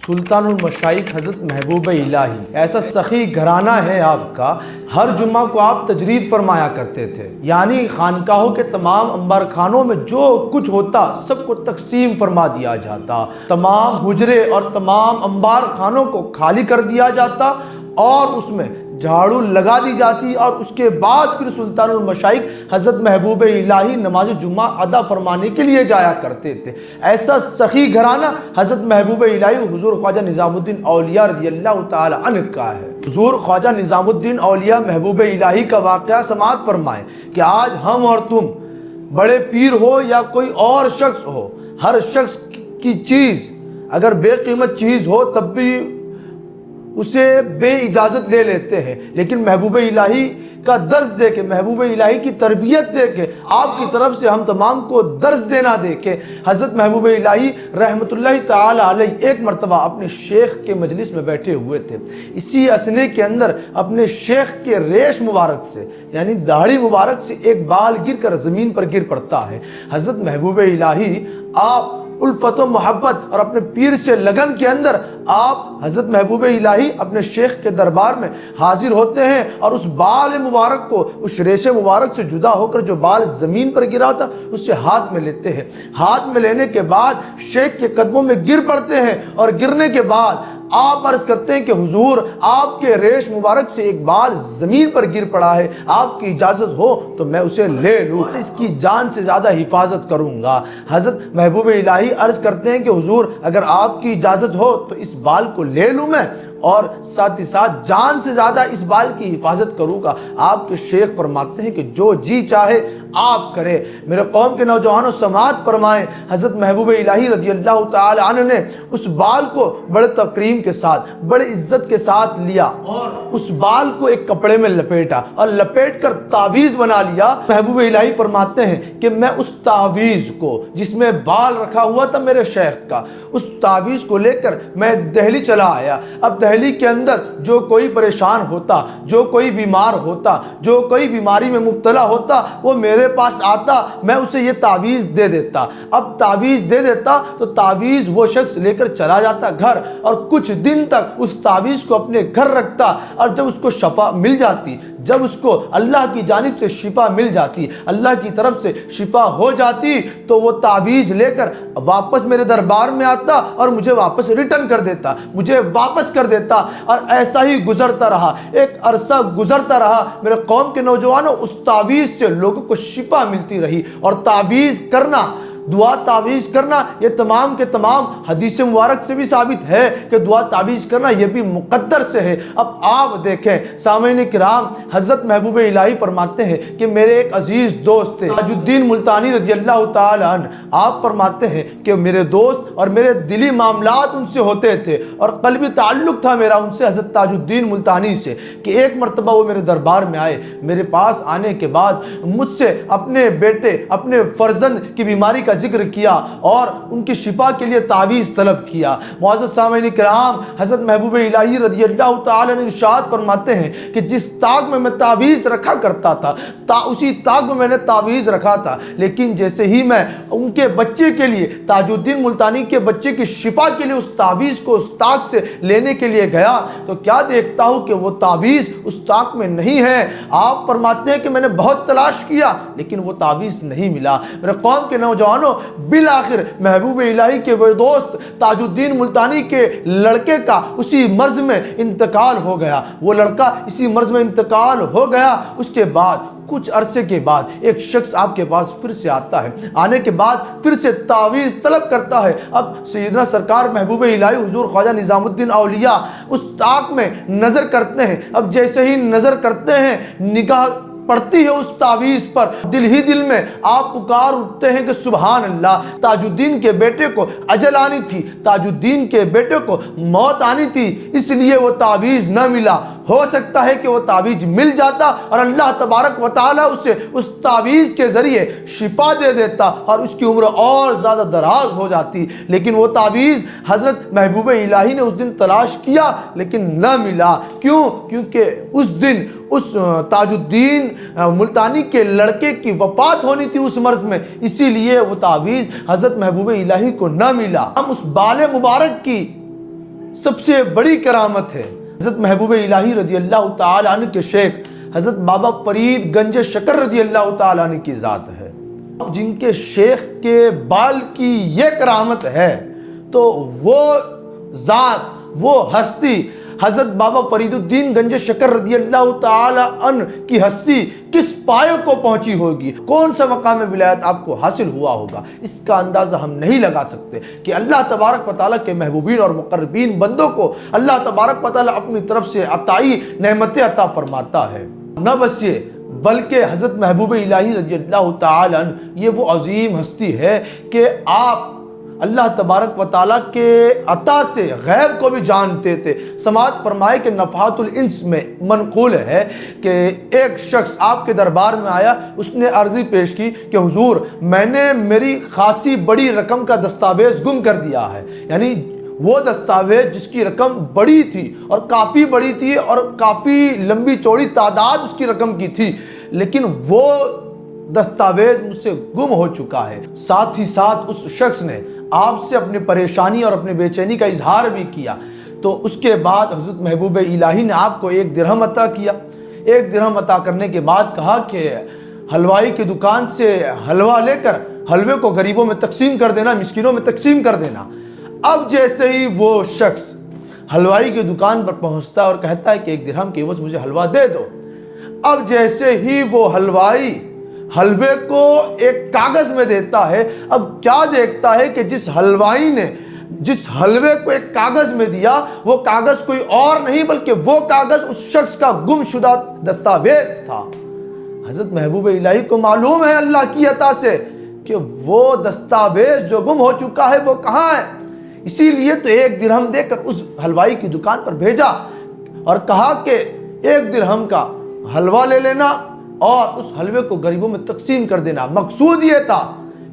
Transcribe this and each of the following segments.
सुल्तानुल मशाइख हज़रत महबूब इलाही ऐसा सखी घराना है आपका। हर जुम्मा को आप तजरीद फरमाया करते थे, यानी खानकाहों के तमाम अंबार खानों में जो कुछ होता सबको तकसीम फरमा दिया जाता, तमाम हुजरे और तमाम अंबार खानों को खाली कर दिया जाता और उसमें झाड़ू लगा दी जाती और उसके बाद फिर सुल्तानुल मशाइख हज़रत महबूब इलाही नमाज जुम्मा अदा फरमाने के लिए जाया करते थे। ऐसा सखी घराना हज़रत महबूब इलाही हुज़ूर ख्वाजा निज़ामुद्दीन औलिया रज़ियल्लाहु ताला अन्हु का है। हुज़ूर ख्वाजा निज़ामुद्दीन औलिया महबूब इलाही का वाक़या समाअत फरमाएं कि आज हम और तुम बड़े पीर हो या कोई और शख्स हो, हर शख्स की चीज़ अगर बेकीमत चीज़ हो तब भी उसे बे इजाज़त ले लेते हैं, लेकिन महबूब इलाही का दर्स दे के, महबूब इलाही की तरबियत दे के, आपकी तरफ से हम तमाम को दर्स देना दे के हज़रत महबूब इलाही रहमतुल्लाहि ताला अलैह एक मरतबा अपने शेख के मजलिस में बैठे हुए थे। इसी असने के अंदर अपने शेख के रेश मुबारक से यानी दाढ़ी मुबारक से एक बाल गिर कर ज़मीन पर गिर पड़ता है। हज़रत महबूब इलाही आप उल्फत मोहब्बत और अपने पीर से लगन के अंदर आप हज़रत महबूब इलाही अपने शेख के दरबार में हाजिर होते हैं और उस बाल मुबारक को, उस रेशे मुबारक से जुदा होकर जो बाल ज़मीन पर गिरा था उससे हाथ में लेते हैं। हाथ में लेने के बाद शेख के कदमों में गिर पड़ते हैं और गिरने के बाद आप अर्ज करते हैं कि हुजूर आपके रेश मुबारक से एक बाल ज़मीन पर गिर पड़ा है, आपकी इजाज़त हो तो मैं उसे ले लूँ, इसकी जान से ज़्यादा हिफाजत करूँगा। हज़रत महबूब इलाही अर्ज करते हैं कि हुजूर अगर आपकी इजाज़त हो तो इस बाल को ले लूँ मैं और साथ ही साथ जान से ज़्यादा इस बाल की हिफाजत करूँगा। आपके शेख फरमाते हैं कि जो जी चाहे आप करें। मेरे कौम के नौजवानों समाअत फरमाएं, हज़रत महबूब इलाही रज़ियल्लाहु ताला अन्हु ने उस बाल को बड़े तकरीम के साथ, बड़े इज्जत के साथ लिया और उस बाल को एक कपड़े में लपेटा और लपेट कर तावीज़ बना लिया। महबूब इलाही फरमाते हैं कि मैं उस तावीज़ को जिसमें बाल रखा हुआ था मेरे शेख का, उस तावीज़ को लेकर मैं दिल्ली चला आया। अब दिल्ली के अंदर जो कोई परेशान होता, जो कोई बीमार होता, जो कोई बीमारी में मुब्तला होता, वो मेरे पास आता, मैं उसे ये तावीज़ दे देता। अब तावीज़ दे देता तो तावीज़ वो शख्स लेकर चला जाता घर और कुछ दिन तक उस तावीज़ को अपने घर रखता और जब उसको शफा मिल जाती, जब उसको अल्लाह की जानिब से शिफा मिल जाती, अल्लाह की तरफ से शिफा हो जाती, तो वो तावीज़ लेकर वापस मेरे दरबार में आता और मुझे वापस रिटर्न कर देता, मुझे वापस कर देता। और ऐसा ही गुजरता रहा, एक अरसा गुजरता रहा। मेरे कौम के नौजवानों उस तावीज़ से लोगों को शिफा मिलती रही। और तावीज़ करना, दुआ तावीज़ करना, ये तमाम के तमाम हदीस मुबारक से भी साबित है कि दुआ तावीज़ करना ये भी मुक़द्दर से है। अब आप देखें सामईन किराम, हज़रत महबूब इलाही फरमाते हैं कि मेरे एक अजीज़ दोस्त थे ताजुद्दीन मुल्तानी रज़ियल्लाहु ताला अन्हु। आप फरमाते हैं कि मेरे दोस्त और मेरे दिली मामलात उनसे होते थे और क़ल्बी ताल्लुक़ था मेरा उनसे, हज़रत ताजुद्दीन मुल्तानी से, कि एक मरतबा वो मेरे दरबार में आए। मेरे पास आने के बाद मुझसे अपने बेटे, अपने फ़र्जंद की बीमारी का जिक्र किया और उनकी शिफा के लिए तावीज़ तलब किया। मुअज़्ज़ज़ सामईन किराम, हज़रत महबूब इलाही रज़ियल्लाहु ताला अन्हु इरशाद फरमाते हैं कि जिस ताक में मैं तावीज़ रखा करता था उसी ताक में मैंने तावीज़ रखा था, लेकिन जैसे ही मैं उनके बच्चे के लिए, ताजुद्दीन मुल्तानी के बच्चे की शिफा के लिए उस तावीज़ को उस ताक से लेने के लिए गया तो क्या देखता हूँ कि वो तावीज़ उस ताक में नहीं है। आप फरमाते हैं कि मैंने बहुत तलाश किया लेकिन वो तावीज़ नहीं मिला। मेरे कौम के नौजवानों, बिल आखिर महबूब इलाही के वो दोस्त ताजुद्दीन मुल्तानी के लड़के का उसी मर्ज में इंतकाल हो गया। वो लड़का इसी मर्ज में इंतकाल हो गया। उसके बाद कुछ अरसे के बाद एक शख्स आपके पास फिर से आता है, आने के बाद फिर से तावीज़ तलब करता है। अब सैयदना सरकार महबूब इलाही हुजूर ख्वाजा निज़ामुद्दीन औलिया उस ताक में नज़र करते हैं। अब जैसे ही नज़र करते हैं, निगाह पड़ती है उस तावीज़ पर, दिल ही दिल में आप पुकार उठते हैं कि सुभान अल्लाह, ताजुद्दीन के बेटे को अजल आनी थी, ताजुद्दीन के बेटे को मौत आनी थी, इसलिए वो तावीज़ न मिला। हो सकता है कि वो तावीज़ मिल जाता और अल्लाह तबारक व तआला उसे उस तावीज़ के ज़रिए शिफा दे देता और उसकी उम्र और ज़्यादा दराज हो जाती। लेकिन वो तावीज़ हज़रत महबूब इलाही ने उस दिन तलाश किया लेकिन न मिला। क्यों? क्योंकि उस दिन उस ताजुद्दीन मुल्तानी के लड़के की वफ़ात होनी थी उस मर्ज में, इसीलिए वो तावीज़ हज़रत महबूब इलाही को न मिला। हम उस बाले मुबारक की سب سے بڑی کرامت ہے حضرت محبوب الہی رضی اللہ تعالی عنہ کے شیخ حضرت بابا فرید گنج شکر رضی اللہ تعالی عنہ کی ذات ہے، جن کے شیخ کے بال کی یہ کرامت ہے تو وہ ذات، وہ ہستی حضرت بابا فرید الدین گنج شکر رضی اللہ تعالی عنہ کی ہستی کس پایوں کو پہنچی ہوگی، کون سا مقام ولایت آپ کو حاصل ہوا ہوگا، اس کا اندازہ ہم نہیں لگا سکتے کہ اللہ تبارک و تعالیٰ کے محبوبین اور مقربین بندوں کو اللہ تبارک و تعالیٰ اپنی طرف سے عطائی نعمتیں عطا فرماتا ہے۔ نہ بس یہ بلکہ حضرت محبوب الہی رضی اللہ تعالی عنہ یہ وہ عظیم ہستی ہے کہ آپ اللہ تبارک و تعالیٰ کے عطا سے غیب کو بھی جانتے تھے۔ سماعت فرمائے کہ نفحات الانس میں منقول ہے کہ ایک شخص آپ کے دربار میں آیا، اس نے عرضی پیش کی کہ حضور میں نے میری خاصی بڑی رقم کا دستاویز گم کر دیا ہے، یعنی وہ دستاویز جس کی رقم بڑی تھی اور کافی بڑی تھی اور کافی لمبی چوڑی تعداد اس کی رقم کی تھی، لیکن وہ دستاویز مجھ سے گم ہو چکا ہے۔ ساتھ ہی ساتھ اس شخص نے آپ سے اپنی پریشانی اور اپنی بے چینی کا اظہار بھی کیا، تو اس کے بعد حضرت محبوب الہی نے آپ کو 1 درہم عطا کیا۔ 1 درہم عطا کرنے کے بعد کہا کہ حلوائی کی دکان سے حلوہ لے کر حلوے کو غریبوں میں تقسیم کر دینا، مسکینوں میں تقسیم کر دینا۔ اب جیسے ہی وہ شخص حلوائی کی دکان پر پہنچتا ہے اور کہتا ہے کہ 1 درہم کے عوض مجھے حلوہ دے دو، اب جیسے ہی وہ حلوائی حلوے کو ایک کاغذ میں دیتا ہے، اب کیا دیکھتا ہے کہ جس حلوائی نے جس حلوے کو ایک کاغذ میں دیا وہ کاغذ کوئی اور نہیں بلکہ وہ کاغذ اس شخص کا گم شدہ دستاویز تھا۔ حضرت محبوب الہی کو معلوم ہے اللہ کی عطا سے کہ وہ دستاویز جو گم ہو چکا ہے وہ کہاں ہے، اسی لیے تو 1 درہم دے کر اس حلوائی کی دکان پر بھیجا اور کہا کہ 1 درہم کا حلوہ لے لینا اور اس حلوے کو غریبوں میں تقسیم کر دینا۔ مقصود یہ تھا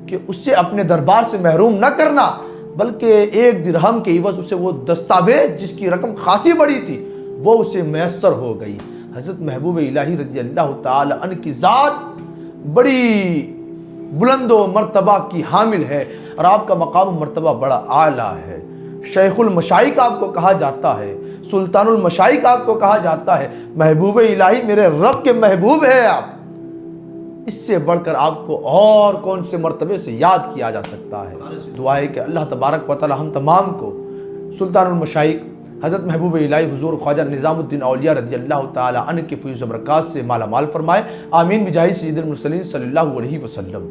کہ اسے اپنے دربار سے محروم نہ کرنا، بلکہ 1 درہم کے عوض اسے وہ دستاویز جس کی رقم خاصی بڑی تھی وہ اسے میسر ہو گئی۔ حضرت محبوب الہی رضی اللہ تعالی عنہ کی ذات بڑی بلند و مرتبہ کی حامل ہے اور آپ کا مقام و مرتبہ بڑا اعلیٰ ہے۔ شیخ المشائخ آپ کو کہا جاتا ہے، سلطان المشائخ آپ کو کہا جاتا ہے، محبوب الہی میرے رب کے محبوب ہے آپ، اس سے بڑھ کر آپ کو اور کون سے مرتبے سے یاد کیا جا سکتا ہے۔ دعا ہے کہ اللہ تبارک و تعالی ہم تمام کو سلطان المشائخ حضرت محبوب الہی حضور خواجہ نظام الدین اولیاء رضی اللہ تعالی عنہ کے فیض و برکات سے مالا مال فرمائے، آمین بجاہ سید المرسلین صلی اللہ علیہ وسلم۔